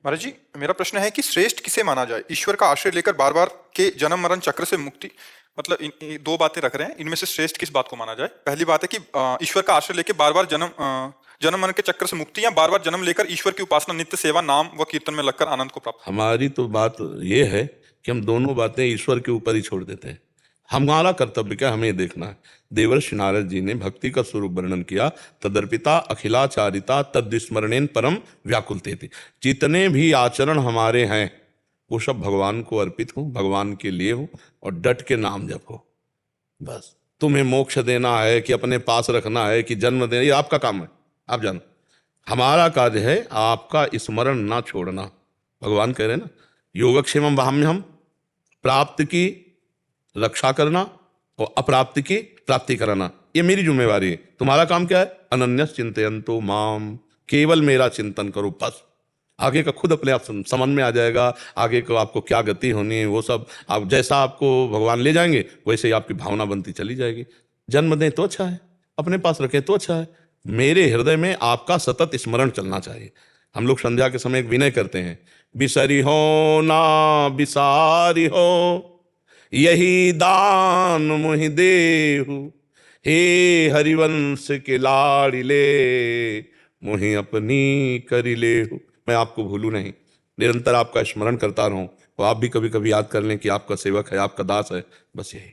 महाराज जी, मेरा प्रश्न है कि श्रेष्ठ किसे माना जाए? ईश्वर का आश्रय लेकर बार बार के जन्म मरण चक्र से मुक्ति, मतलब इन दो बातें रख रहे हैं, इनमें से श्रेष्ठ किस बात को माना जाए? पहली बात है कि ईश्वर का आश्रय लेकर बार बार जन्म मरण के चक्र से मुक्ति, या बार बार जन्म लेकर ईश्वर की उपासना, नित्य सेवा, नाम व कीर्तन में लगकर आनंद को प्राप्त। हमारी तो बात ये है कि हम दोनों बातें ईश्वर के ऊपर ही छोड़ देते हैं। हमारा कर्तव्य क्या, हमें ये देखना है। देवर्षि नारद जी ने भक्ति का स्वरूप वर्णन किया, तदर्पिता अखिलाचारिता तद्विस्मरणेन परम व्याकुलते थे। जितने भी आचरण हमारे हैं वो सब भगवान को अर्पित हो, भगवान के लिए हो, और डट के नाम जपो। बस तुम्हें मोक्ष देना है कि अपने पास रखना है कि जन्म देना, ये आपका काम है, आप जानो। हमारा कार्य है आपका स्मरण ना छोड़ना। भगवान कह रहे हैं ना, योगक्षेमम वहाम्यहम, प्राप्त की रक्षा करना और अप्राप्त की प्राप्ति कराना, ये मेरी जिम्मेवारी है। तुम्हारा काम क्या है? अनन्यस चिंतयन्तो माम, केवल मेरा चिंतन करो बस। आगे का खुद अपने आप समझ में आ जाएगा, आगे को आपको क्या गति होनी है वो सब आप जैसा आपको भगवान ले जाएंगे वैसे ही आपकी भावना बनती चली जाएगी। जन्म दें तो अच्छा है, अपने पास रखें तो अच्छा है। मेरे हृदय में आपका सतत स्मरण चलना चाहिए। हम लोग संध्या के समय एक विनय करते हैं, बिसरी हो ना बिसारी हो, यही दान मुहि देहु, हे हरिवंश के लाड़िले, मुहि अपनी करी लेहु। मैं आपको भूलूं नहीं, निरंतर आपका स्मरण करता रहूं, तो आप भी कभी कभी याद कर लें कि आपका सेवक है, आपका दास है। बस यही,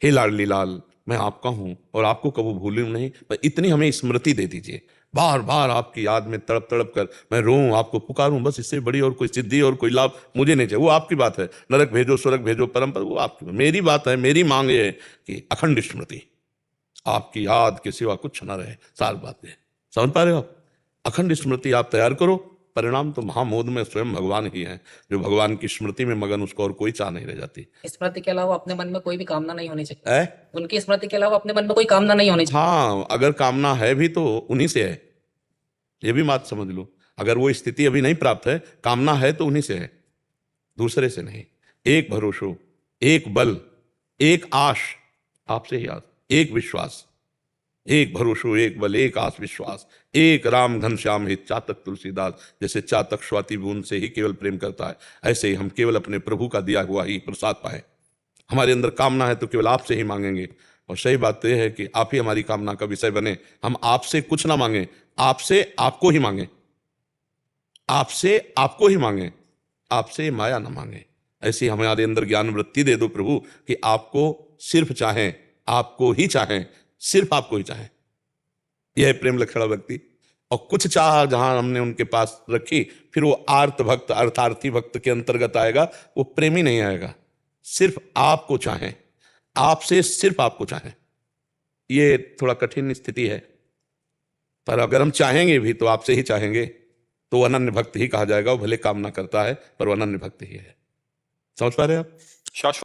हे लाडली लाल, मैं आपका हूं और आपको कभी भूलूं नहीं। पर इतनी हमें स्मृति दे दीजिए, बार बार आपकी याद में तड़प तड़प कर मैं रोऊं, आपको पुकारूं। बस इससे बड़ी और कोई सिद्धि और कोई लाभ मुझे नहीं चाहिए। वो आपकी बात है, नरक भेजो स्वर्ग भेजो परम पद, वो आपकी। मेरी बात है, मेरी मांग ये है कि अखंड स्मृति, आपकी याद के सिवा कुछ न रहे। साल बात है, समझ पा रहे हो आप? अखंड स्मृति आप तैयार करो, परिणाम तो महामोद में स्वयं भगवान ही है। जो भगवान की स्मृति में मगन, उसको और कोई चाह नहीं रह जाती। स्मृति के अलावा अपने मन में कोई भी कामना नहीं होनी चाहिए। है? उनकी स्मृति के अलावा अपने मन में कोई कामना नहीं होनी चाहिए। हाँ, अगर कामना है भी तो उन्हीं से है, ये भी बात समझ लो। अगर वो स्थिति अभी नहीं प्राप्त है, कामना है तो उन्हीं से है, दूसरे से नहीं। एक भरोसो, एक बल, एक आश, आपसे ही आस, एक विश्वास, एक भरोसो, एक बल, एक आस विश्वास, एक राम घनश्याम हित चातक तुलसीदास। जैसे चातक स्वाति बूंद से ही केवल प्रेम करता है, ऐसे ही हम केवल अपने प्रभु का दिया हुआ ही प्रसाद पाए। हमारे अंदर कामना है तो केवल आपसे ही मांगेंगे। और सही बात तो यह है कि आप ही हमारी कामना का विषय बने। हम आपसे कुछ ना मांगे, आपसे आपको ही मांगे, आपसे आपको ही मांगे, आपसे माया ना मांगे। ऐसी हमारे अंदर ज्ञान वृत्ति दे दो प्रभु कि आपको सिर्फ चाहें, आपको ही चाहें, सिर्फ आपको ही चाहें। यह है प्रेम लक्षणा भक्ति। और कुछ चाह जहां हमने उनके पास रखी, फिर वो आर्त भक्त, अर्थार्थी भक्त के अंतर्गत आएगा, वो प्रेमी नहीं आएगा। सिर्फ आपको चाहें, आपसे सिर्फ आपको चाहें, ये थोड़ा कठिन स्थिति है। पर अगर हम चाहेंगे भी तो आपसे ही चाहेंगे, तो अनन्य भक्त ही कहा जाएगा। वो भले कामना करता है पर वो अनन्य भक्त ही है। समझ पा रहे हैं आप? शाश्वत